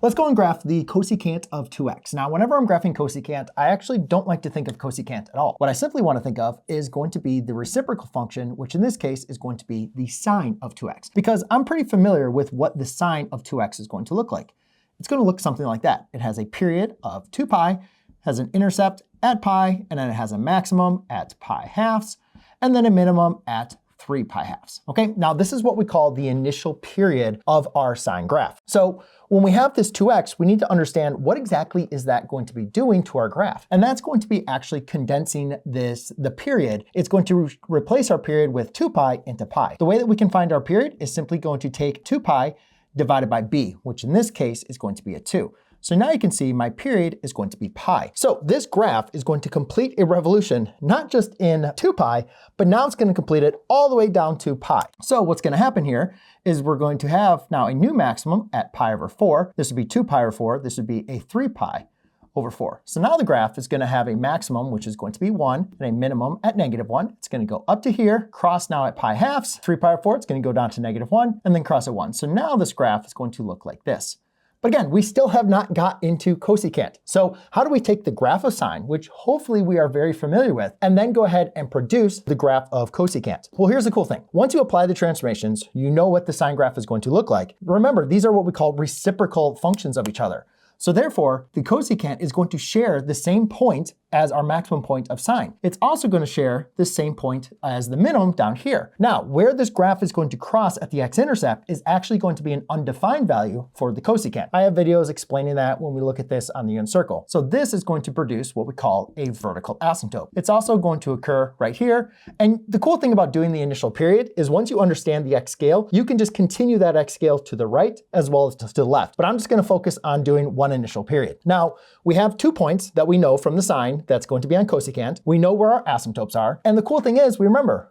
Let's go and graph the cosecant of 2x. Now, whenever I'm graphing cosecant, I actually don't like to think of cosecant at all. What I simply want to think of is going to be the reciprocal function, which in this case is going to be the sine of 2x, because I'm pretty familiar with what the sine of 2x is going to look like. It's going to look something like that. It has a period of 2 pi, has an intercept at pi, and then it has a maximum at pi halves, and then a minimum at 3 pi halves. Okay, now this is what we call the initial period of our sine graph. So when we have this 2x, we need to understand what exactly is that going to be doing to our graph. And that's going to be actually condensing the period. It's going to replace our period with 2 pi into pi. The way that we can find our period is simply going to take 2 pi divided by b, which in this case is going to be a 2. So now you can see my period is going to be pi. So this graph is going to complete a revolution, not just in 2 pi, but now it's going to complete it all the way down to pi. So what's going to happen here is we're going to have now a new maximum at pi over 4. This would be 2 pi over 4. This would be a 3 pi over 4. So now the graph is going to have a maximum, which is going to be 1, and a minimum at -1. It's going to go up to here, cross now at pi halves, 3 pi over 4. It's going to go down to -1, and then cross at 1. So now this graph is going to look like this. But again, we still have not got into cosecant. So how do we take the graph of sine, which hopefully we are very familiar with, and then go ahead and produce the graph of cosecant? Well, here's the cool thing. Once you apply the transformations, you know what the sine graph is going to look like. Remember, these are what we call reciprocal functions of each other. So therefore, the cosecant is going to share the same point as our maximum point of sine. It's also going to share the same point as the minimum down here. Now, where this graph is going to cross at the x-intercept is actually going to be an undefined value for the cosecant. I have videos explaining that when we look at this on the unit circle. So this is going to produce what we call a vertical asymptote. It's also going to occur right here. And the cool thing about doing the initial period is once you understand the x scale, you can just continue that x scale to the right as well as to the left. But I'm just going to focus on doing one initial period. Now, we have 2 points that we know from the sine that's going to be on cosecant. We know where our asymptotes are. And the cool thing is, we remember,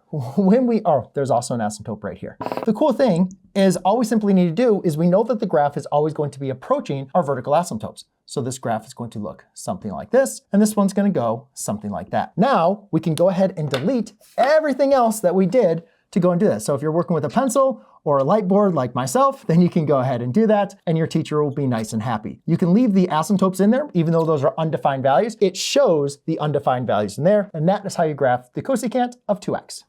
there's also an asymptote right here. The cool thing is all we simply need to do is we know that the graph is always going to be approaching our vertical asymptotes. So this graph is going to look something like this, and this one's going to go something like that. Now, we can go ahead and delete everything else that we did to go and do this. So if you're working with a pencil or a light board like myself, then you can go ahead and do that, and your teacher will be nice and happy. You can leave the asymptotes in there, even though those are undefined values. It shows the undefined values in there, and that is how you graph the cosecant of 2x.